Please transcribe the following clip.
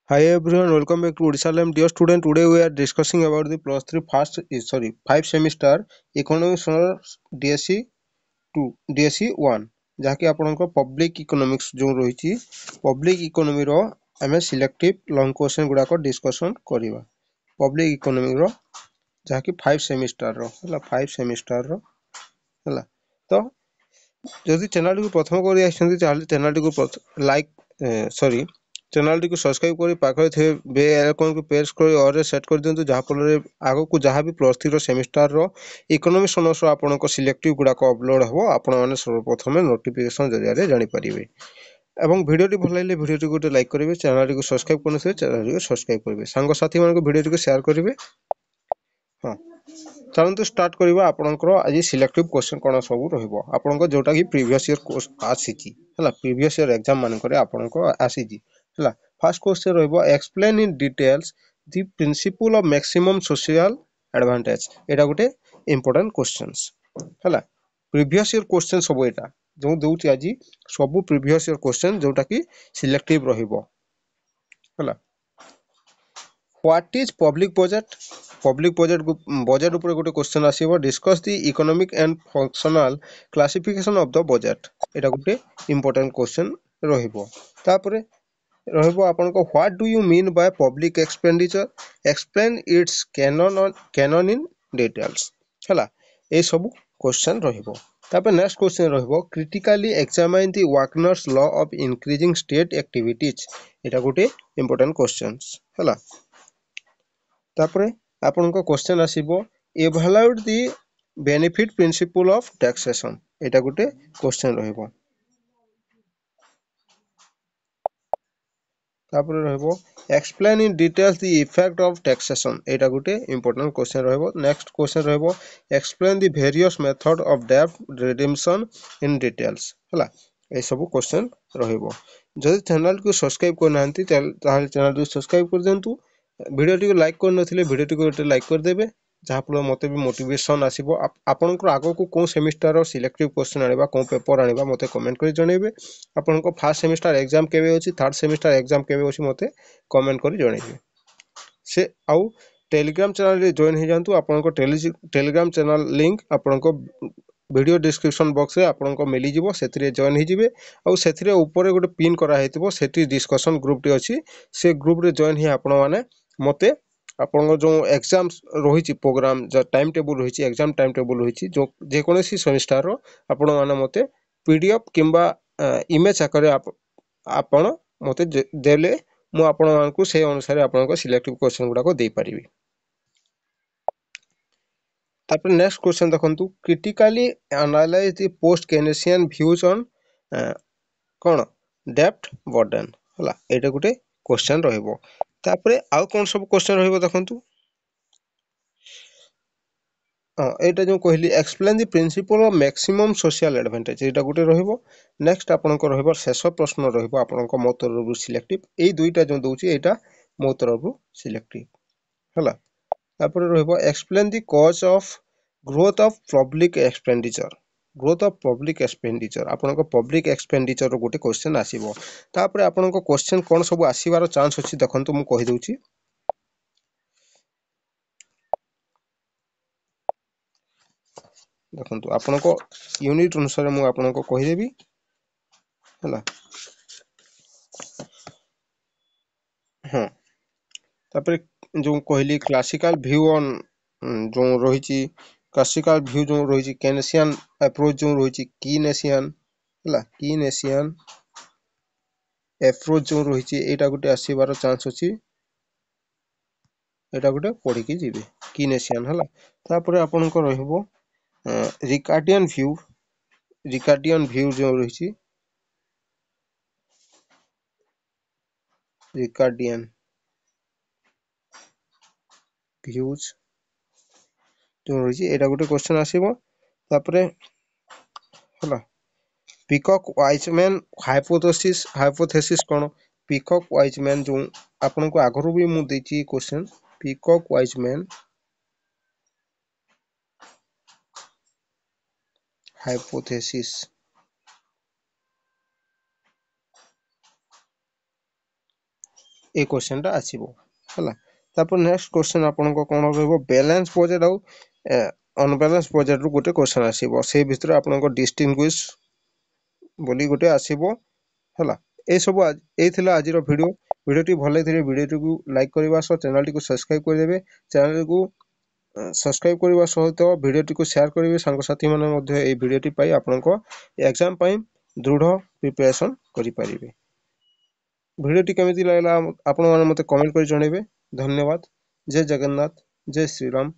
Hi everyone, welcome back to Odisha Lab. Dear student, today we are discussing about the plus 3 5 semester economics DSC 2 DSC 1 ଯାହାକି ଆପଣଙ୍କ public economics ଯେଉଁ ରହିଛି public ଇକୋନୋମିର ଆମେ selective long question ଗୁଡ଼ାକ discussion କରିବା public ଇକୋନୋମିର ଯାହାକି 5 ସେମିଷ୍ଟାରର ହେଲା 5 ସେମିଷ୍ଟାରର ହେଲା ତ ଯଦି ଚ୍ୟାନେଲଟିକୁ ପ୍ରଥମ କରି ଆସିଛନ୍ତି ତାହେଲେ ଚ୍ୟାନେଲଟିକୁ ଲାଇକ୍ ସରି ଚ୍ୟାନେଲଟିକୁ ସବସ୍କ୍ରାଇବ କରି ପାଖରେ ଥିବେ ବେଲ୍ ଆଇକନକୁ ପ୍ରେସ୍ କରି ଅଲରେ ସେଟ୍ କରିଦିଅନ୍ତୁ ଯାହାଫଳରେ ଆଗକୁ ଯାହା ବି ପ୍ଲସ୍ ଥ୍ରୀର ସେମିଷ୍ଟାରର ଇକୋନୋମିକ୍ସ ଅନର୍ସର ଆପଣଙ୍କ ସିଲେକ୍ଟିଭ ଗୁଡ଼ାକ ଅପଲୋଡ଼ ହେବ ଆପଣମାନେ ସର୍ବପ୍ରଥମେ ନୋଟିଫିକେସନ୍ ଜରିଆରେ ଜାଣିପାରିବେ ଏବଂ ଭିଡ଼ିଓଟି ଭଲ ଲାଗିଲେ ଭିଡ଼ିଓଟିକୁ ଗୋଟେ ଲାଇକ୍ କରିବେ ଚ୍ୟାନେଲଟିକୁ ସବସ୍କ୍ରାଇବ କରିନଥିବେ ଚ୍ୟାନେଲଟିକୁ ସବସ୍କ୍ରାଇବ କରିବେ ସାଙ୍ଗସାଥୀମାନଙ୍କୁ ଭିଡ଼ିଓଟିକୁ ସେୟାର କରିବେ ହଁ ଚାଲନ୍ତୁ ଷ୍ଟାର୍ଟ କରିବା ଆପଣଙ୍କର ଆଜି ସିଲେକ୍ଟିଭ କ୍ୱେଶ୍ଚନ କ'ଣ ସବୁ ରହିବ ଆପଣଙ୍କ ଯୋଉଟାକି ପ୍ରିଭିୟସ୍ ଇୟର ଆସିଛି ହେଲା ପ୍ରିଭିୟସ୍ ଇୟର ଏକ୍ଜାମ ମାନଙ୍କରେ ଆପଣଙ୍କ ଆସିଛି ହେଲା ଫାର୍ଷ୍ଟ କ୍ୱେଶ୍ଚନ ରହିବ explain in details the principle of maximum social advantage ଏଇଟା ଗୋଟେ ଇମ୍ପୋର୍ଟାଣ୍ଟ କ୍ୱେଶ୍ଚନ୍ସ ହେଲା ପ୍ରିଭିୟସ୍ ଇୟର କ୍ୱେଶ୍ଚନ ସବୁ ଏଇଟା ଯେଉଁ ଦଉଛି ଆଜି ସବୁ ପ୍ରିଭିୟସ୍ ଇୟର କ୍ୱେଶ୍ଚନ ଯୋଉଟାକି ସିଲେକ୍ଟିଭ ରହିବ ହେଲା What is public budget? Public budget ଉପରେ ଗୋଟେ କ୍ୱେଶ୍ଚନ ଆସିବ discuss the economic and functional classification of the budget ଏଟା ଗୋଟେ important question ରହିବ ତାପରେ ରହିବ ଆପଣଙ୍କ what do you mean by public expenditure explain its canon in details ହେଲା এই ସବୁ question ରହିବ ତାପରେ next question ରହିବ critically examine the Wagner's law of increasing state activities ଏଟା ଗୋଟେ important questions ହେଲା ତାପରେ ଆପଣଙ୍କ କ୍ୱେଶ୍ଚନ ଆସିବ evaluate the benefit principle of taxation ଏଟା ଗୋଟେ କ୍ୱେଶ୍ଚନ ରହିବ ତାପରେ ରହିବ explain in details the effect of taxation ଏଟା ଗୋଟେ important କ୍ୱେଶ୍ଚନ ରହିବ next କ୍ୱେଶ୍ଚନ ରହିବ explain the various method of debt redemption in details ହେଲା এই ସବୁ କ୍ୱେଶ୍ଚନ ରହିବ ଯଦି ଚ୍ୟାନେଲକୁ ସବସ୍କ୍ରାଇବ କରିନାହାନ୍ତି ତାହେଲେ ଚ୍ୟାନେଲକୁ ସବସ୍କ୍ରାଇବ କରିଦିଅନ୍ତୁ ଭିଡ଼ିଓଟିକୁ ଲାଇକ୍ କରିନଥିଲେ ଭିଡ଼ିଓଟିକୁ ଗୋଟେ ଲାଇକ୍ କରିଦେବେ ଯାହାଫଳରେ ମୋତେ ବି ମୋଟିଭେସନ୍ ଆସିବ ଆପଣଙ୍କର ଆଗକୁ କେଉଁ ସେମିଷ୍ଟାରର ସିଲେକ୍ଟିଭ କ୍ୱେଶ୍ଚନ ଆଣିବା କେଉଁ ପେପର ଆଣିବା ମୋତେ କମେଣ୍ଟ କରି ଜଣାଇବେ ଆପଣଙ୍କ ଫାର୍ଷ୍ଟ ସେମିଷ୍ଟାର ଏକ୍ଜାମ କେବେ ଅଛି ଥାର୍ଡ଼ ସେମିଷ୍ଟାର ଏକ୍ଜାମ କେବେ ଅଛି ମୋତେ କମେଣ୍ଟ କରି ଜଣାଇବେ ସେ ଆଉ ଟେଲିଗ୍ରାମ ଚ୍ୟାନେଲରେ ଜଏନ୍ ହେଇଯାଆନ୍ତୁ ଆପଣଙ୍କ ଟେଲିଗ୍ରାମ ଚ୍ୟାନେଲ ଲିଙ୍କ ଆପଣଙ୍କ ଭିଡ଼ିଓ ଡିସ୍କ୍ରିପସନ୍ ବକ୍ସରେ ଆପଣଙ୍କ ମିଳିଯିବ ସେଥିରେ ଜଏନ୍ ହେଇଯିବେ ଆଉ ସେଥିରେ ଉପରେ ଗୋଟେ ପିନ୍ କରାହେଇଥିବ ସେଠି ଡିସ୍କସନ୍ ଗ୍ରୁପଟି ଅଛି ସେ ଗ୍ରୁପରେ ଜଏନ୍ ହେଇ ଆପଣମାନେ ମୋତେ ଆପଣଙ୍କ ଯେଉଁ ଏକ୍ଜାମ ରହିଛି ପ୍ରୋଗ୍ରାମ ଟାଇମ୍ ଟେବୁଲ୍ ରହିଛି ଏକ୍ଜାମ ଟାଇମ୍ ଟେବୁଲ୍ ରହିଛି ଯେଉଁ ଯେକୌଣସି ସେମିଷ୍ଟାରର ଆପଣମାନେ ମୋତେ PDF କିମ୍ବା ଇମେଜ ଆକାରରେ ଆପଣ ମୋତେ ଦେଲେ ମୁଁ ଆପଣମାନଙ୍କୁ ସେହି ଅନୁସାରେ ଆପଣଙ୍କ ସିଲେକ୍ଟିଭ କ୍ୱେଶ୍ଚନ ଗୁଡ଼ାକ ଦେଇପାରିବି ତାପରେ ନେକ୍ସଟ କ୍ୱେଶ୍ଚନ ଦେଖନ୍ତୁ critically analyse the post Keynesian views on କ'ଣ ଡେପ୍ଟ ବର୍ଡେନ୍ ହେଲା ଏଇଟା ଗୋଟେ କ୍ୱେଶ୍ଚନ ରହିବ ତାପରେ ଆଉ କ'ଣ ସବୁ କ୍ୱେଶ୍ଚନ ରହିବ ଦେଖନ୍ତୁ এইটা ଯେଉଁ କହିଲି explain the principle of maximum social advantage ଏଇଟା ଗୋଟେ ରହିବ ନେକ୍ସଟ ଆପଣଙ୍କ ରହିବ ଶେଷ ପ୍ରଶ୍ନ ରହିବ ଆପଣଙ୍କ ମୋ ତରଫରୁ ସିଲେକ୍ଟିଭ ଏଇ ଦୁଇଟା ଯେଉଁ ଦଉଛି ଏଇଟା ମୋ ତରଫରୁ ସିଲେକ୍ଟିଭ ହେଲା ତାପରେ ରହିବ explain the cause of growth of public expenditure growth of public expenditure ଆପଣଙ୍କ ପବ୍ଲିକ ଏକ୍ସପେଣ୍ଡିଚର ଗୋଟେ କ୍ୱେଶ୍ଚନ ଆସିବ ତାପରେ ଆପଣଙ୍କ କ୍ୱେଶ୍ଚନ କ'ଣ ସବୁ ଆସିବାର ଚାନ୍ସ ଅଛି ଦେଖନ୍ତୁ ମୁଁ କହିଦେଉଛି ଦେଖନ୍ତୁ ଆପଣଙ୍କ ୟୁନିଟ ଅନୁସାରେ ମୁଁ ଆପଣଙ୍କୁ କହିଦେବି ହେଲା ହଁ ତାପରେ ଯେଉଁ କହିଲି କ୍ଲାସିକାଲ ଭ୍ୟୁ ଅନ୍ ଯେଉଁ ରହିଛି କ୍ଲାସିକାଲ ଭ୍ୟୁ ଯେଉଁ ରହିଛି କେନେସିଆନ ଆପ୍ରୋଚ ଯେଉଁ ରହିଛି କିନେସିଆନ ହେଲା କିନେସିଆନ ଆପ୍ରୋଚ ଯେଉଁ ରହିଛି ଏଇଟା ଗୋଟେ ଆସିବାର ଚାନ୍ସ ଅଛି ଏଇଟା ଗୋଟେ ପଢିକି ଯିବେ କିନେସିଆନ ହେଲା ତାପରେ ଆପଣଙ୍କ ରହିବ ରିକାର୍ଡିଆନ ଭ୍ୟୁ ଯେଉଁ ରହିଛି ରିକାର୍ଡିଆନ ଭ୍ୟୁଜ ଯେଉଁ ରହିଛି ଏଇଟା ଗୋଟେ କ୍ୱେଶ୍ଚନ ଆସିବ ତାପରେ ହେଲା ପିକକ୍ ୱାଇଜମ୍ୟାନ ହାଇପୋଥେସିସ୍ କ'ଣ ପିକକ୍ ୱାଇଜମ୍ୟାନ ଯେଉଁ ଆପଣଙ୍କୁ ଆଗରୁ ବି ମୁଁ ଦେଇଛି କ୍ୱେଶ୍ଚନ ପିକକ୍ ୱାଇଜମ୍ୟାନ ହାଇପୋଥେସିସ୍ ए क्वेश्चन टा आसीबो हला तापर नेक्स्ट क्वेश्चन आपनको कोन रहबो बैलेंस बजेट आउ अनबैलेंस बजेट रो गोटे क्वेश्चन आसीबो से भितर आपनको डिस्टिंग्विश बोली गोटे आसीबो हला ए सब ए थिला आजिरो वीडियोटी भले थिले वीडियोटी को लाइक करबा सह चैनल टी को सब्सक्राइब कर देबे चैनल को सब्सक्राइब करबा सहित वीडियोटी को शेयर करिवे संग साथी माने मध्ये ए वीडियोटी पाई आपनको एग्जाम पाई दृढ़ प्रिपरेशन करि परिबे वीडियोटी केमिति लागला आपण माने मते कमेंट कर जणेबे धन्यवाद जय जगन्नाथ जय श्री राम।